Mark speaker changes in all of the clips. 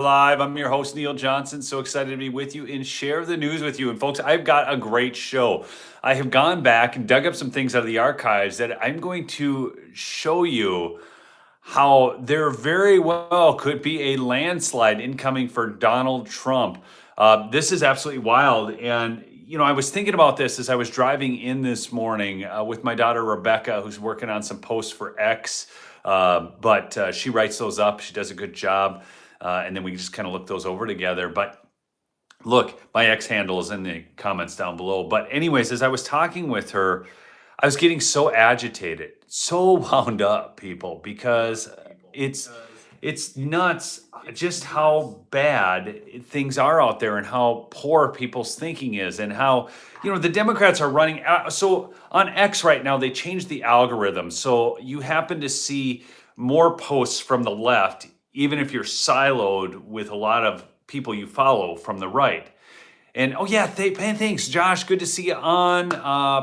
Speaker 1: Live. I'm your host, Neil Johnson. So excited to be with you and share the news with you. And folks, I've got a great show. I have gone back and dug up some things out of the archives that I'm going to show you how there very well could be a landslide incoming for Donald Trump. This is absolutely wild. And, I was thinking about this as I was driving in this morning with my daughter, Rebecca, who's working on some posts for X. But she writes those up. She does a good job. And then we just kind of look those over together. But look, my X handle is in the comments down below. But anyways, as I was talking with her, I was getting so agitated, so wound up, people, because it's nuts just how bad things are out there and how poor people's thinking is and how, the Democrats are running. So on X right now, they changed the algorithm. So you happen to see more posts from the left, even if you're siloed with a lot of people you follow from the right. And thanks, Josh. Good to see you on.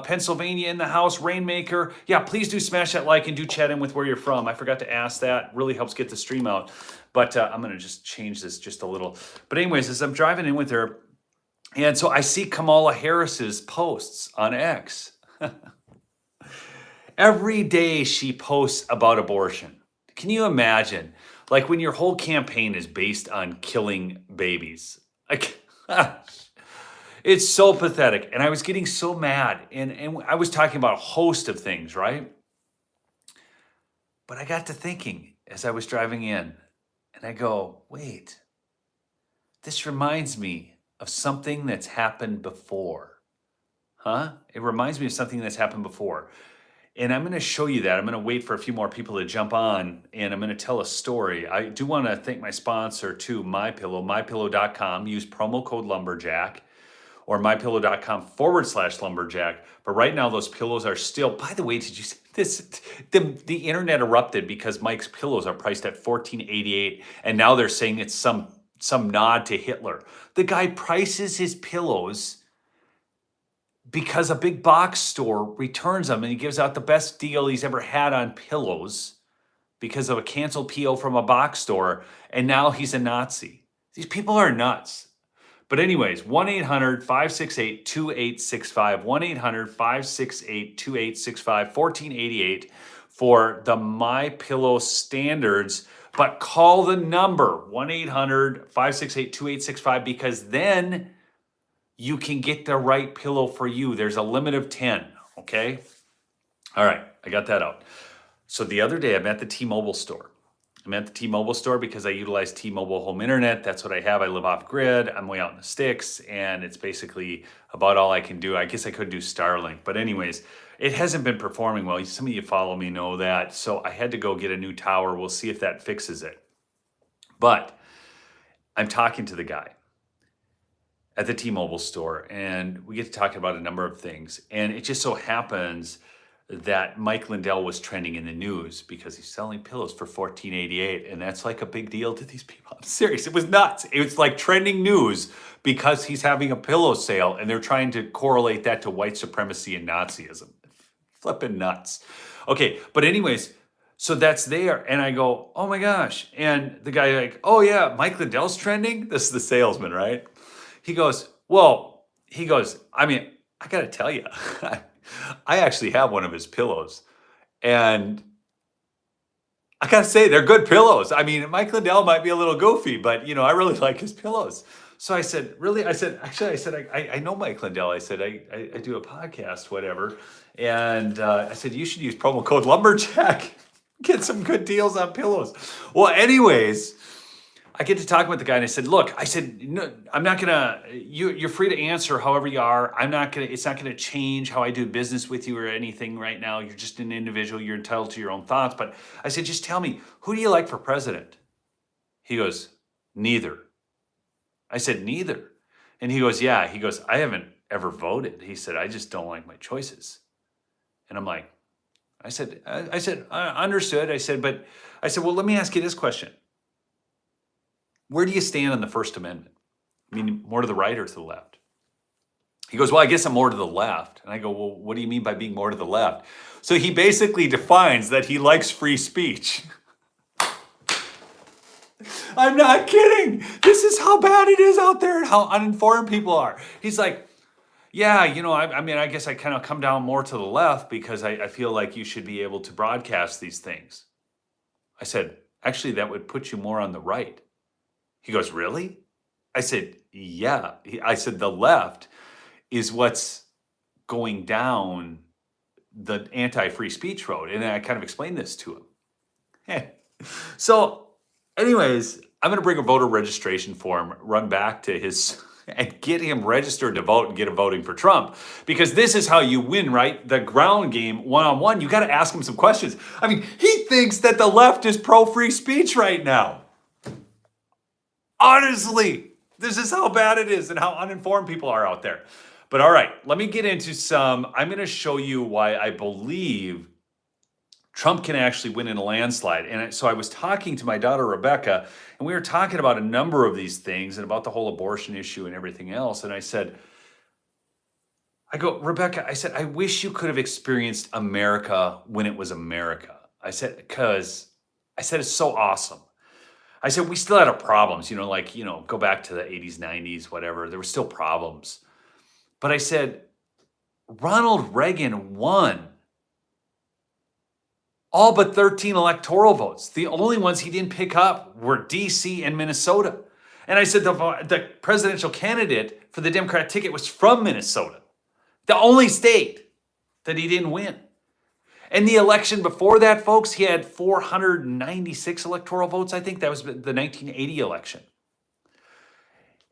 Speaker 1: Pennsylvania in the house, Rainmaker. Yeah, please do smash that like and do chat in with where you're from. I forgot to ask that. Really helps get the stream out. But I'm going to just change this just a little. But anyways, as I'm driving in with her, and so I see Kamala Harris's posts on X. Every day she posts about abortion. Can you imagine? Like when your whole campaign is based on killing babies. Like, it's so pathetic. And I was getting so mad. And I was talking about a host of things, right? But I got to thinking as I was driving in, and I go, wait, this reminds me of something that's happened before. Huh? It reminds me of something that's happened before. And I'm going to show you that. I'm going to wait for a few more people to jump on, and I'm going to tell a story. I do want to thank my sponsor, too, MyPillow, mypillow.com. Use promo code Lumberjack or mypillow.com/Lumberjack. But right now, those pillows are still, by the way, did you see this? The internet erupted because Mike's pillows are priced at $14.88, and now they're saying it's some nod to Hitler. The guy prices his pillows because a big box store returns them and he gives out the best deal he's ever had on pillows because of a canceled PO from a box store, and now he's a Nazi. These people are nuts. But anyways, 1-800-568-2865, 1-800-568-2865, $14.88 for the MyPillow standards. But call the number, 1-800-568-2865, because then you can get the right pillow for you. There's a limit of 10, okay? All right, I got that out. So the other day, I'm at the T-Mobile store. I'm at the T-Mobile store because I utilize T-Mobile home internet. That's what I have. I live off grid. I'm way out in the sticks, and it's basically about all I can do. I guess I could do Starlink, but anyways, it hasn't been performing well. Some of you follow me know that. So I had to go get a new tower. We'll see if that fixes it. But I'm talking to the guy at the T-Mobile store, and we get to talk about a number of things. And it just so happens that Mike Lindell was trending in the news because he's selling pillows for $14.88, and that's like a big deal to these people. I'm serious. It was nuts. It was like trending news because he's having a pillow sale, and they're trying to correlate that to white supremacy and Nazism. Flipping nuts. Okay, but anyways, so that's there, and I go, oh my gosh. And the guy like, oh yeah, Mike Lindell's trending? This is the salesman, right? He goes, I mean, I got to tell you, I actually have one of his pillows, and I got to say, they're good pillows. I mean, Mike Lindell might be a little goofy, but, I really like his pillows. So I said, really? I said, I know Mike Lindell. I said, I do a podcast, whatever. And I said, you should use promo code Lumberjack. Get some good deals on pillows. Well, anyways, I get to talking with the guy, and I said, look, no, I'm not going to, you're free to answer however you are. It's not going to change how I do business with you or anything right now. You're just an individual. You're entitled to your own thoughts. But I said, just tell me, who do you like for president? He goes, neither. I said, neither. And he goes, yeah. He goes, I haven't ever voted. He said, I just don't like my choices. And I'm like, I said, I understood. I said, well, let me ask you this question. Where do you stand on the First Amendment? I mean, more to the right or to the left? He goes, well, I guess I'm more to the left. And I go, well, what do you mean by being more to the left? So he basically defines that he likes free speech. I'm not kidding. This is how bad it is out there and how uninformed people are. He's like, yeah, I mean, I guess I kind of come down more to the left because I feel like you should be able to broadcast these things. I said, actually, that would put you more on the right. He goes, really? I said, yeah. I said, the left is what's going down the anti-free speech road. And then I kind of explained this to him. So anyways, I'm going to bring a voter registration form, run back to his, and get him registered to vote and get him voting for Trump. Because this is how you win, right? The ground game, one-on-one, you got to ask him some questions. I mean, he thinks that the left is pro-free speech right now. Honestly, this is how bad it is and how uninformed people are out there. But all right, let me get into I'm going to show you why I believe Trump can actually win in a landslide. And so I was talking to my daughter, Rebecca, and we were talking about a number of these things and about the whole abortion issue and everything else. And I go, Rebecca, I said, I wish you could have experienced America when it was America. I said, it's so awesome. I said, we still had our problems, go back to the 80s, 90s, whatever. There were still problems. But I said, Ronald Reagan won all but 13 electoral votes. The only ones he didn't pick up were DC and Minnesota. And I said the presidential candidate for the Democrat ticket was from Minnesota, the only state that he didn't win. And the election before that, folks, he had 496 electoral votes. I think that was the 1980 election.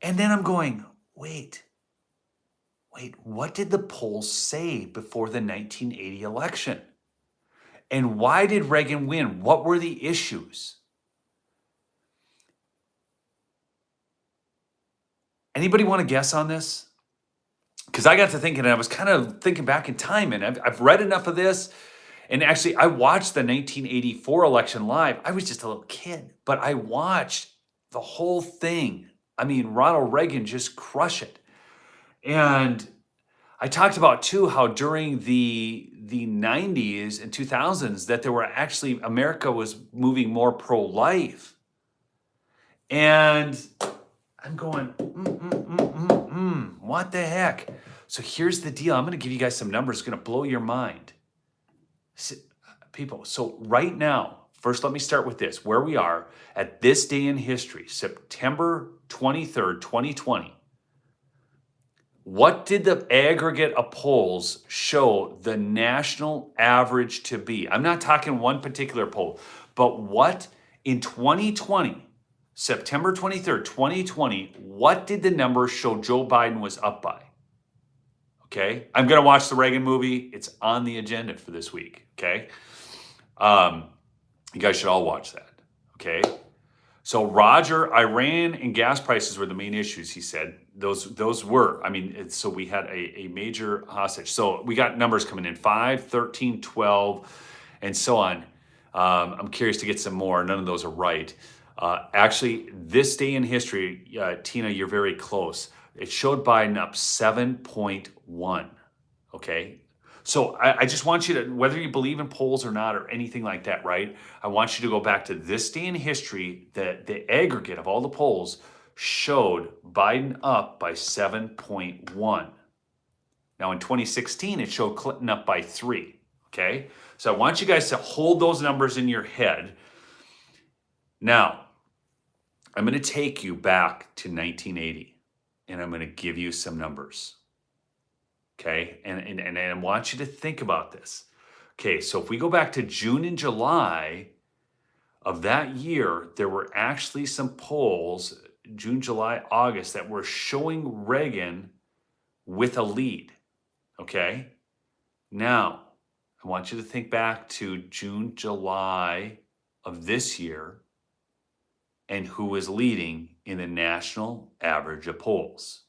Speaker 1: And then I'm going, wait, what did the polls say before the 1980 election? And why did Reagan win? What were the issues? Anybody want to guess on this? Because I got to thinking, and I was kind of thinking back in time, and I've read enough of this. And actually, I watched the 1984 election live. I was just a little kid, but I watched the whole thing. I mean, Ronald Reagan just crushed it. And I talked about, too, how during the 90s and 2000s that there were actually, America was moving more pro-life. And I'm going, what the heck? So here's the deal. I'm going to give you guys some numbers. It's going to blow your mind. People, so right now, first let me start with this. Where we are at this day in history, September 23rd, 2020. What did the aggregate of polls show the national average to be? I'm not talking one particular poll, but what in 2020, September 23rd, 2020, what did the numbers show Joe Biden was up by? Okay, I'm going to watch the Reagan movie. It's on the agenda for this week, okay? You guys should all watch that, okay? So Iran and gas prices were the main issues, he said. Those were, I mean, so we had a major hostage. So we got numbers coming in, 5, 13, 12, and so on. I'm curious to get some more. None of those are right. Actually, this day in history, Tina, you're very close. It showed Biden up 7.1, okay? So I just want you to, whether you believe in polls or not or anything like that, right? I want you to go back to this day in history, the aggregate of all the polls showed Biden up by 7.1. Now in 2016, it showed Clinton up by 3, okay? So I want you guys to hold those numbers in your head. Now, I'm going to take you back to 1980. And I'm going to give you some numbers, okay? And I want you to think about this. Okay, so if we go back to June and July of that year, there were actually some polls, June, July, August, that were showing Reagan with a lead, okay? Now, I want you to think back to June, July of this year and who was leading in the national average of polls.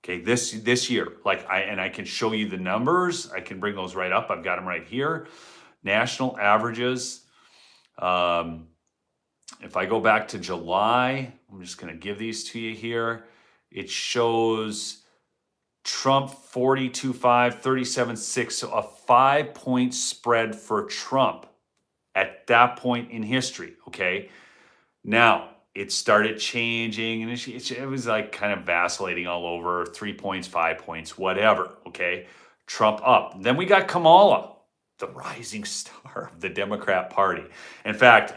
Speaker 1: Okay, this year, I can show you the numbers. I can bring those right up. I've got them right here. National averages. If I go back to July, I'm just going to give these to you here. It shows Trump 42.5, 37.6, so a 5-point spread for Trump at that point in history, okay? Now, it started changing, and it was like kind of vacillating all over, 3 points, 5 points, whatever. Okay, Trump up. Then we got Kamala, the rising star of the Democrat Party. In fact,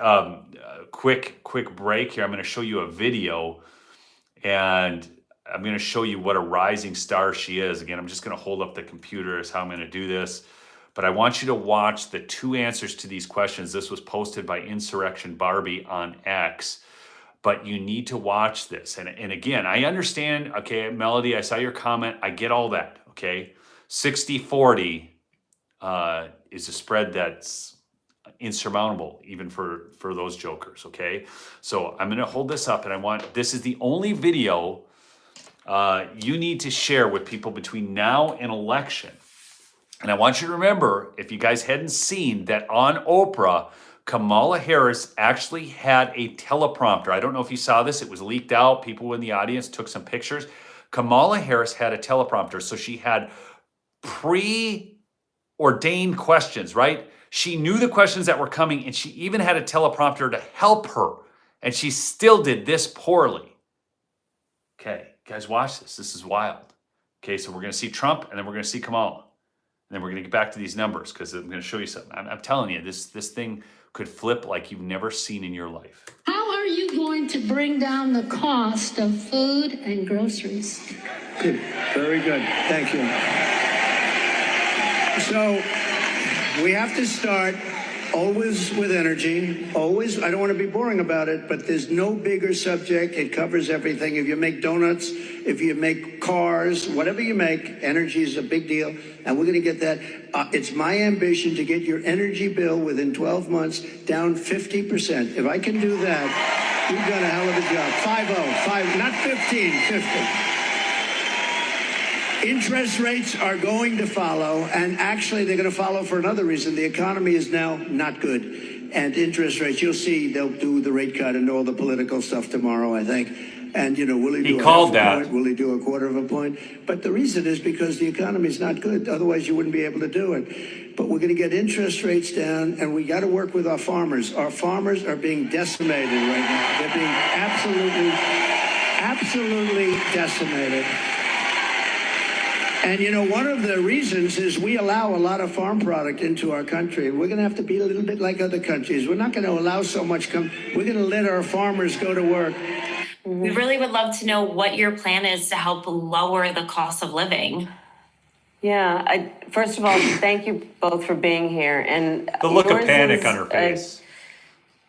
Speaker 1: quick break here. I'm going to show you a video, and I'm going to show you what a rising star she is. Again, I'm just going to hold up the computer is how I'm going to do this. But I want you to watch the 2 answers to these questions. This was posted by Insurrection Barbie on X. But you need to watch this. And again, I understand, okay, Melody, I saw your comment. I get all that, okay? 60-40 is a spread that's insurmountable, even for those jokers, okay? So I'm gonna hold this up, and this is the only video you need to share with people between now and election. And I want you to remember, if you guys hadn't seen that on Oprah, Kamala Harris actually had a teleprompter. I don't know if you saw this. It was leaked out. People in the audience took some pictures. Kamala Harris had a teleprompter. So she had preordained questions, right? She knew the questions that were coming, and she even had a teleprompter to help her. And she still did this poorly. Okay, guys, watch this. This is wild. Okay, so we're going to see Trump, and then we're going to see Kamala. And then we're going to get back to these numbers because I'm going to show you something. I'm telling you, this thing could flip like you've never seen in your life.
Speaker 2: How are you going to bring down the cost of food and groceries?
Speaker 3: Good. Very good. Thank you. So we have to start always with energy. Always. I don't want to be boring about it, but there's no bigger subject. It covers everything. If you make donuts, if you make cars, whatever you make, energy is a big deal. And we're going to get that. It's my ambition to get your energy bill within 12 months down 50%. If I can do that, you've done a hell of a job. 5-0, not 15, 50. Interest rates are going to follow, and actually they're going to follow for another reason. The economy is now not good. And interest rates, you'll see they'll do the rate cut and all the political stuff tomorrow, I think. And, will he do a half a point? Will he do a quarter of a point? But the reason is because the economy is not good. Otherwise, you wouldn't be able to do it. But we're going to get interest rates down, and we got to work with our farmers. Our farmers are being decimated right now. They're being absolutely decimated. And, one of the reasons is we allow a lot of farm product into our country. And we're going to have to be a little bit like other countries. We're not going to allow so much we're going to let our farmers go to work.
Speaker 4: We really would love to know what your plan is to help lower the cost of living.
Speaker 5: Yeah, first of all, thank you both for being here. And
Speaker 1: the look of panic on her face.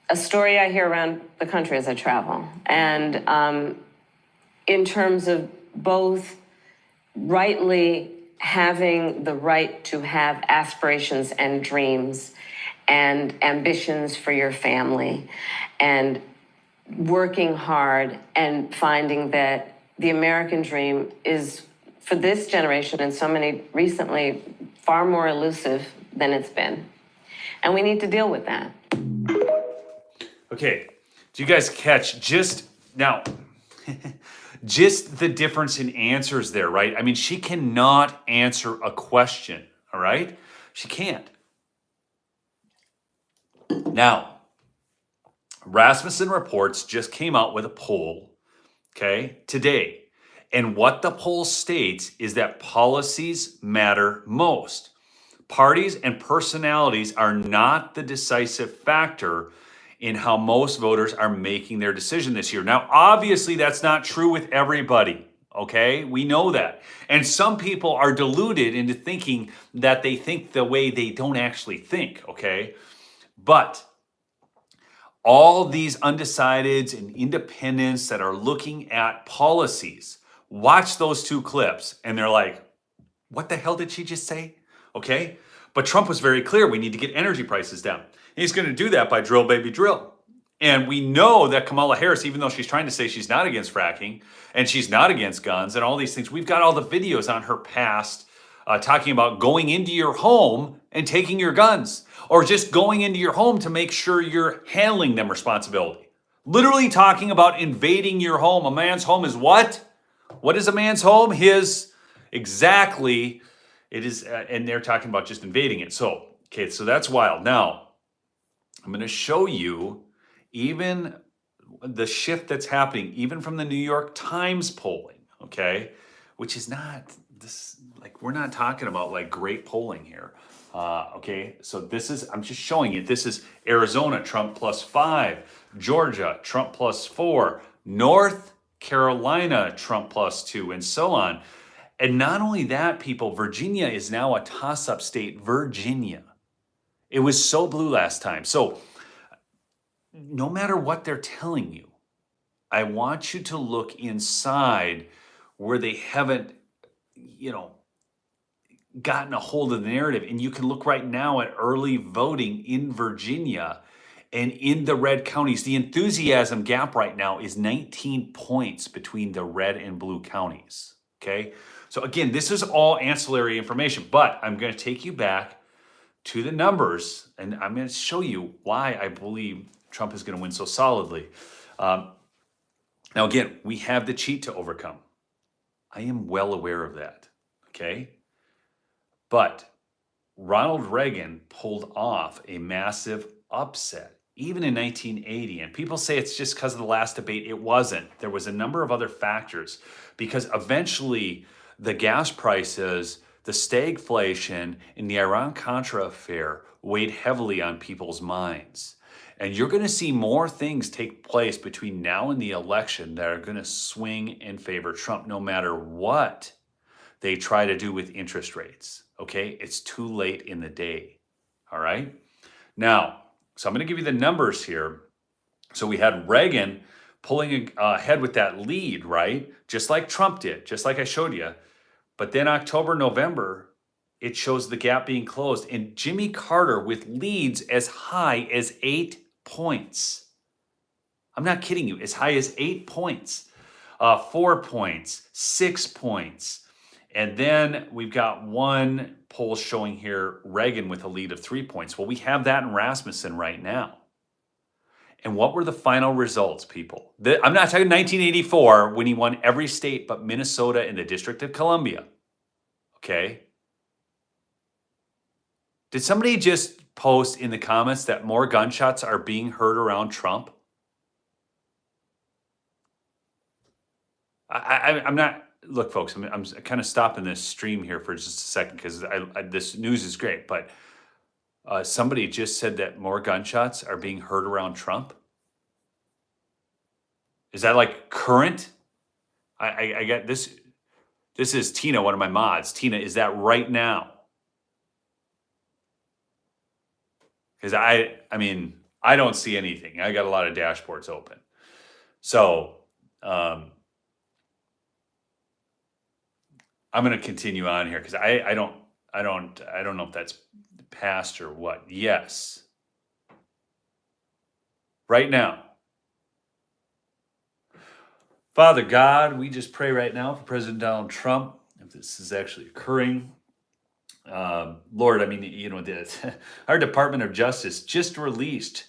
Speaker 5: A story I hear around the country as I travel. And in terms of both rightly having the right to have aspirations and dreams and ambitions for your family, and working hard and finding that the American dream is, for this generation and so many recently, far more elusive than it's been. And we need to deal with that.
Speaker 1: Okay, do you guys catch just now, just the difference in answers there, right? I mean, she cannot answer a question, all right? She can't. Now, Rasmussen Reports just came out with a poll, okay, today. And what the poll states is that policies matter most. Parties and personalities are not the decisive factor in how most voters are making their decision this year. Now, obviously, that's not true with everybody, okay? We know that. And some people are deluded into thinking that they think the way they don't actually think, okay? But all these undecideds and independents that are looking at policies, watch those 2 clips and they're like, what the hell did she just say? Okay. But Trump was very clear. We need to get energy prices down. He's going to do that by drill, baby, drill. And we know that Kamala Harris, even though she's trying to say she's not against fracking and she's not against guns and all these things, we've got all the videos on her past talking about going into your home and taking your guns, or just going into your home to make sure you're handling them responsibility. Literally talking about invading your home. A man's home is what? What is a man's home? His, exactly. It is, and they're talking about just invading it. So, okay, so that's wild. Now, I'm going to show you even the shift that's happening, even from the New York Times polling, okay, which is not this, like, we're not talking about like great polling here. Okay, so this is, I'm just showing you, this is Arizona, Trump +5, Georgia, Trump +4, North Carolina, Trump +2, and so on. And not only that, people, Virginia is now a toss-up state, Virginia. It was so blue last time. So no matter what they're telling you, I want you to look inside where they haven't, you know, gotten a hold of the narrative. And you can look right now at early voting in Virginia and in the red counties. The enthusiasm gap right now is 19 points between the red and blue counties. Okay. So again, this is all ancillary information, but I'm going to take you back to the numbers and I'm going to show you why I believe Trump is going to win so solidly. Now, again, we have the cheat to overcome. I am well aware of that. Okay. But Ronald Reagan pulled off a massive upset, even in 1980. And people say it's just because of the last debate. It wasn't. There was a number of other factors because eventually the gas prices, the stagflation, and the Iran-Contra affair weighed heavily on people's minds. And you're going to see more things take place between now and the election that are going to swing in favor of Trump, no matter what they try to do with interest rates. Okay, it's too late in the day. All right. Now, so I'm going to give you the numbers here. So we had Reagan pulling ahead with that lead, right? Just like Trump did, just like I showed you. But then October, November, it shows the gap being closed. And Jimmy Carter with leads as high as 8 points. I'm not kidding you, as high as 8 points, 4 points, 6 points. And then we've got one poll showing here Reagan with a lead of 3 points. Well, we have that in Rasmussen right now. And what were the final results, people? I'm not talking 1984 when he won every state but Minnesota and the District of Columbia. Okay. Did somebody just post in the comments that more gunshots are being heard around Trump? I'm not. Look, folks, I'm kind of stopping this stream here for just a second because this news is great, but somebody just said that more gunshots are being heard around Trump. Is that like current? I get this. This is Tina, one of my mods. Tina, is that right now? Because I mean, I don't see anything. I got a lot of dashboards open. So, I'm going to continue on here because I don't know if that's past or what. Yes. Right now. Father God, we just pray right now for President Donald Trump, if this is actually occurring. Lord, I mean, you know, our Department of Justice just released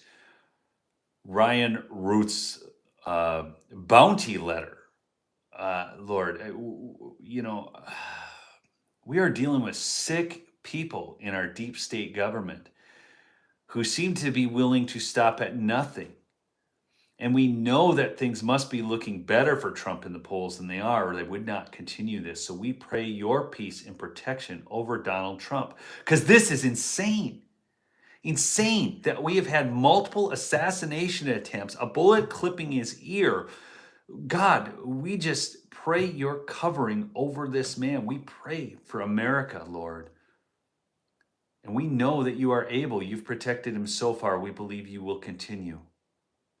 Speaker 1: Ryan Root's bounty letter. Lord, you know, we are dealing with sick people in our deep state government who seem to be willing to stop at nothing. And we know that things must be looking better for Trump in the polls than they are, or they would not continue this. So we pray your peace and protection over Donald Trump, because this is insane. Insane that we have had multiple assassination attempts, a bullet clipping his ear. God, we just pray your covering over this man. We pray for America, Lord. And we know that you are able. You've protected him so far. We believe you will continue.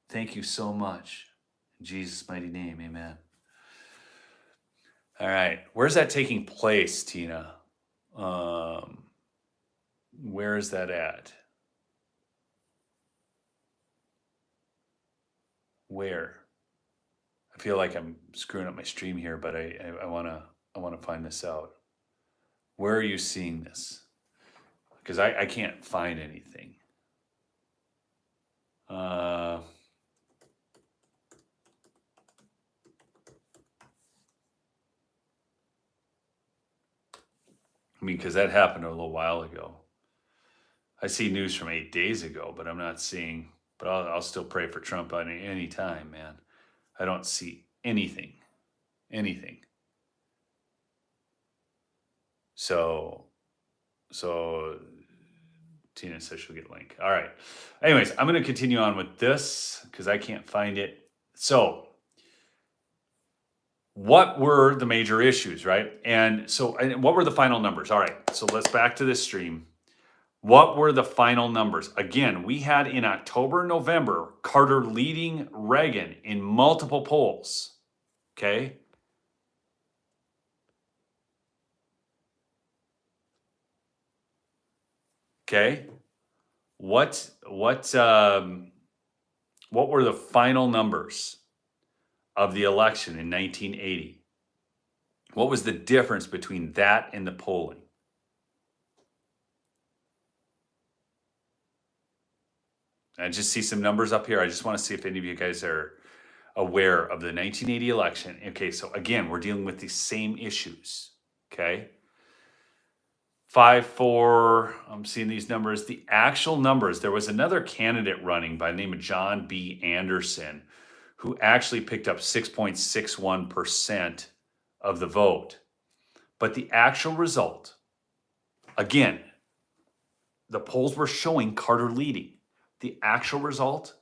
Speaker 1: Thank you so much. In Jesus' mighty name, amen. All right. Where's that taking place, Tina? Where is that at? Where? I feel like I'm screwing up my stream here, but I wanna find this out. Where are you seeing this? Because I can't find anything. I mean, because that happened a little while ago. I see news from 8 days ago, but I'm not seeing. But I'll still pray for Trump on any time, man. I don't see anything. So Tina says she'll get a link. All right. Anyways, I'm going to continue on with this because I can't find it. So what were the major issues, right? And what were the final numbers? All right. So let's back to this stream. What were the final numbers? Again, we had in October, November, Carter leading Reagan in multiple polls. Okay. Okay. What were the final numbers of the election in 1980? What was the difference between that and the polling? I just see some numbers up here. I just want to see if any of you guys are aware of the 1980 election. Okay, so again, we're dealing with the same issues. Okay. 5-4, I'm seeing these numbers. The actual numbers, there was another candidate running by the name of John B. Anderson who actually picked up 6.61% of the vote. But the actual result, again, the polls were showing Carter leading. The actual result,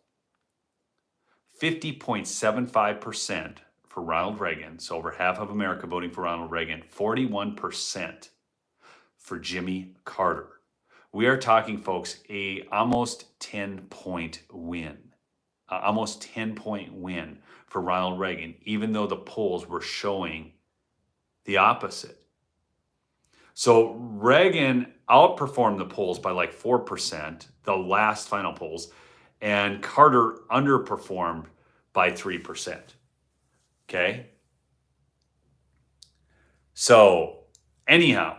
Speaker 1: 50.75% for Ronald Reagan. So over half of America voting for Ronald Reagan, 41% for Jimmy Carter. We are talking, folks, a almost 10-point win. Almost 10-point win for Ronald Reagan, even though the polls were showing the opposite. So Reagan outperformed the polls by like 4%, the last final polls, and Carter underperformed by 3%. Okay? So anyhow,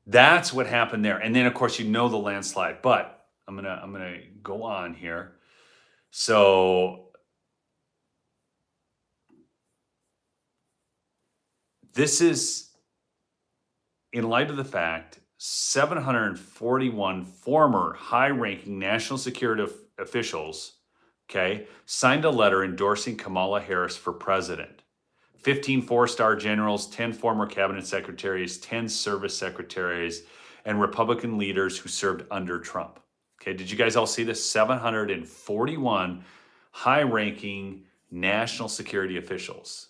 Speaker 1: that's what happened there. And then of course, you know, the landslide, but I'm gonna go on here. So this is in light of the fact 741 former high-ranking national security officials, okay, signed a letter endorsing Kamala Harris for president. 15 four-star generals, 10 former cabinet secretaries, 10 service secretaries, and Republican leaders who served under Trump. Okay, did you guys all see this? 741 high-ranking national security officials.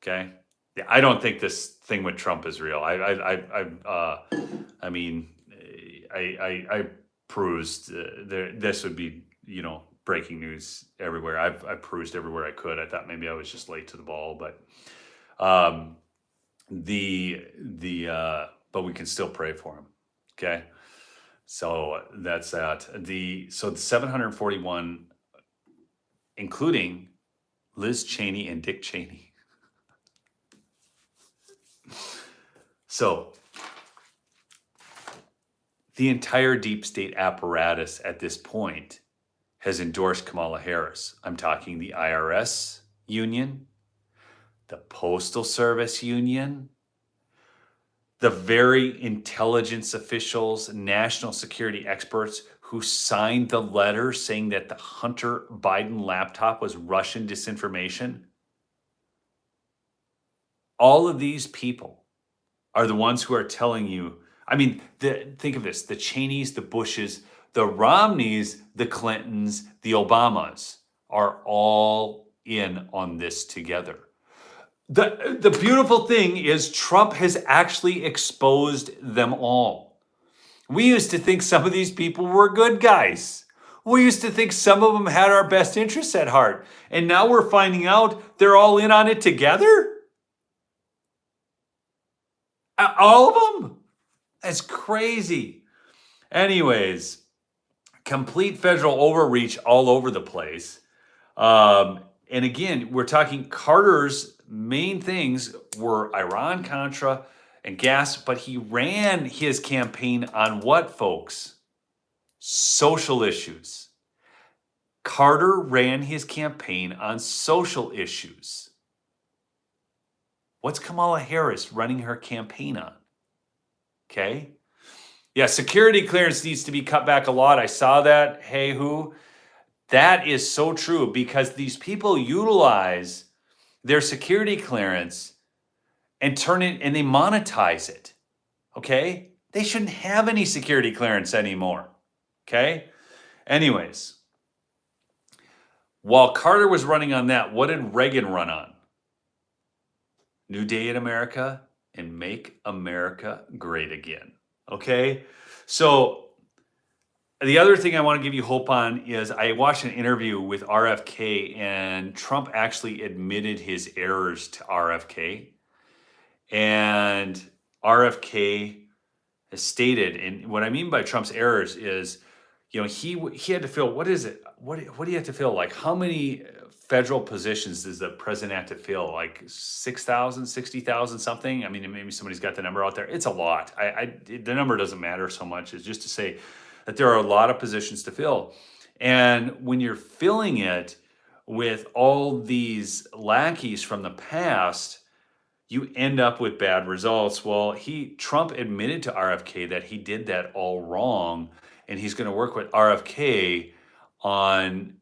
Speaker 1: Okay, yeah, I don't think this thing with Trump is real. I mean, I perused. This would be, you know, breaking news everywhere. I perused everywhere I could. I thought maybe I was just late to the ball, but but we can still pray for him. Okay, so that's that. So the 741, including Liz Cheney and Dick Cheney. So the entire deep state apparatus at this point has endorsed Kamala Harris. I'm talking the IRS union, the Postal Service union, the very intelligence officials, national security experts who signed the letter saying that the Hunter Biden laptop was Russian disinformation. All of these people are the ones who are telling you, I mean, think of this, the Cheneys, the Bushes, the Romneys, the Clintons, the Obamas are all in on this together. The beautiful thing is Trump has actually exposed them all. We used to think some of these people were good guys. We used to think some of them had our best interests at heart. And now we're finding out they're all in on it together? All of them? That's crazy. Anyways, complete federal overreach all over the place. And again, we're talking Carter's main things were Iran-Contra and gas, but he ran his campaign on what, folks? Social issues. Carter ran his campaign on social issues. What's Kamala Harris running her campaign on? Okay? Yeah, security clearance needs to be cut back a lot. I saw that. Hey, who? That is so true because these people utilize their security clearance and turn it and they monetize it. Okay? They shouldn't have any security clearance anymore. Okay? Anyways, while Carter was running on that, what did Reagan run on? New Day in America and Make America Great Again. Okay? So the other thing I want to give you hope on is I watched an interview with RFK and Trump actually admitted his errors to RFK. And RFK has stated, and what I mean by Trump's errors is, he had to fill, what is it? What do you have to fill? Like how many federal positions does the president have to fill? Like 6,000, 60,000 something? I mean, maybe somebody's got the number out there. It's a lot. The number doesn't matter so much. It's just to say that there are a lot of positions to fill. And when you're filling it with all these lackeys from the past, you end up with bad results. Well, Trump admitted to RFK that he did that all wrong, and he's going to work with RFK on,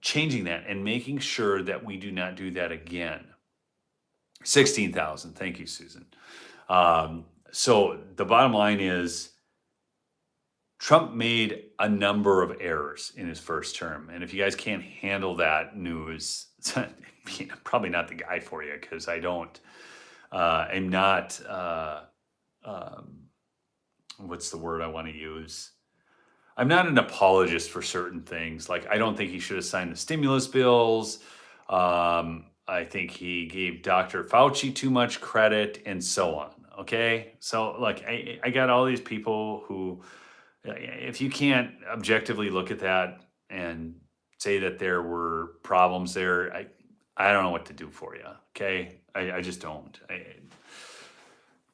Speaker 1: changing that and making sure that we do not do that again. 16,000. Thank you, Susan. So the bottom line is Trump made a number of errors in his first term. And if you guys can't handle that news, I'm probably not the guy for you because I'm not, what's the word I want to use? I'm not an apologist for certain things. Like, I don't think he should have signed the stimulus bills. I think he gave Dr. Fauci too much credit and so on. Okay. So like, I got all these people who, if you can't objectively look at that and say that there were problems there, I don't know what to do for you. Okay. I just don't.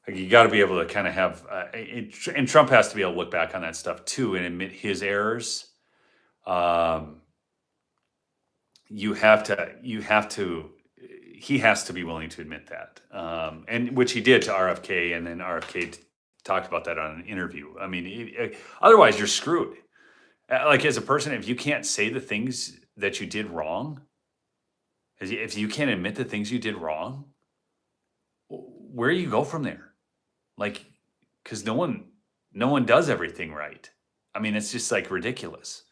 Speaker 1: You got to be able to kind of have, and Trump has to be able to look back on that stuff too and admit his errors. He has to be willing to admit that. And which he did to RFK, and then RFK talked about that on an interview. I mean, otherwise you're screwed. Like as a person, if you can't say the things that you did wrong, if you can't admit the things you did wrong, where do you go from there? Like, because no one does everything right. I mean, it's just like ridiculous.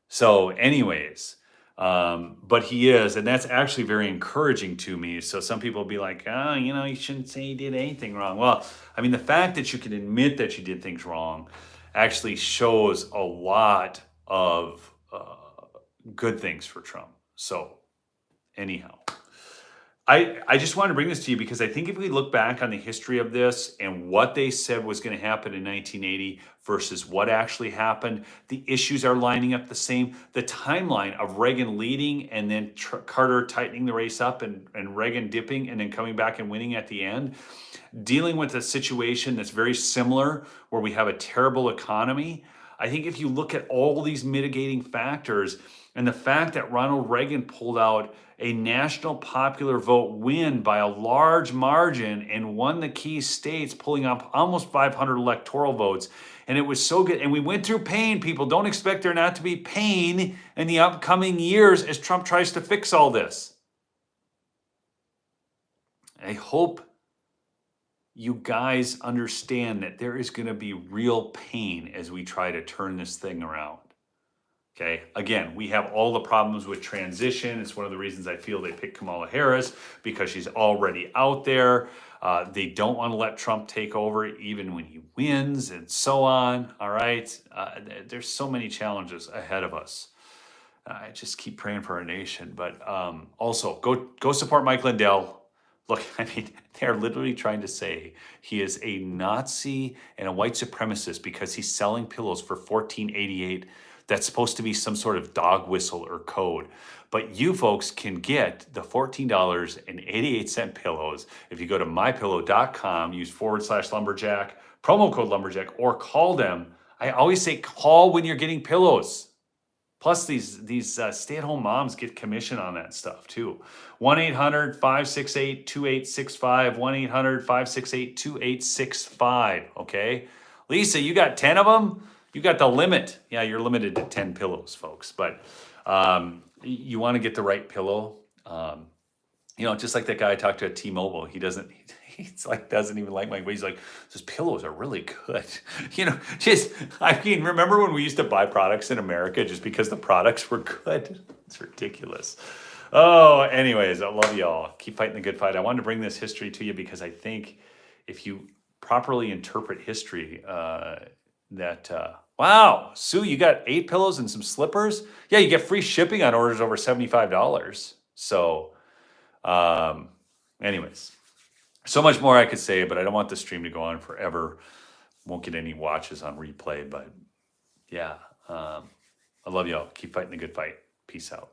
Speaker 1: So anyways, but he is, and that's actually very encouraging to me. So some people will be like, oh, you shouldn't say you did anything wrong. Well, I mean, the fact that you can admit that you did things wrong actually shows a lot of good things for Trump. So anyhow, I just wanted to bring this to you because I think if we look back on the history of this and what they said was going to happen in 1980 versus what actually happened, the issues are lining up the same. The timeline of Reagan leading and then Carter tightening the race up and Reagan dipping and then coming back and winning at the end, dealing with a situation that's very similar where we have a terrible economy. I think if you look at all these mitigating factors and the fact that Ronald Reagan pulled out a national popular vote win by a large margin and won the key states, pulling up almost 500 electoral votes. And it was so good. And we went through pain, people. Don't expect there not to be pain in the upcoming years as Trump tries to fix all this. I hope you guys understand that there is going to be real pain as we try to turn this thing around. Okay, again, we have all the problems with transition. It's one of the reasons I feel they picked Kamala Harris because she's already out there. They don't want to let Trump take over even when he wins and so on. All right, there's so many challenges ahead of us. I just keep praying for our nation. But also, go support Mike Lindell. Look, I mean, they're literally trying to say he is a Nazi and a white supremacist because he's selling pillows for $14.88. That's supposed to be some sort of dog whistle or code. But you folks can get the $14.88 pillows if you go to mypillow.com, use /lumberjack, promo code lumberjack, or call them. I always say call when you're getting pillows. Plus, these stay-at-home moms get commission on that stuff too. 1-800-568-2865, 1-800-568-2865, okay? Lisa, you got 10 of them? You got the limit. Yeah, you're limited to 10 pillows, folks. But you want to get the right pillow. You know, just like that guy I talked to at T-Mobile, he's like, doesn't even like my, he's like, those pillows are really good. You know, just, I mean, remember when we used to buy products in America just because the products were good? It's ridiculous. Oh, anyways, I love y'all. Keep fighting the good fight. I wanted to bring this history to you because I think if you properly interpret history, wow, Sue, you got 8 pillows and some slippers? Yeah, you get free shipping on orders over $75. So, anyways, so much more I could say, but I don't want the stream to go on forever. Won't get any watches on replay, but yeah, I love y'all. Keep fighting the good fight. Peace out.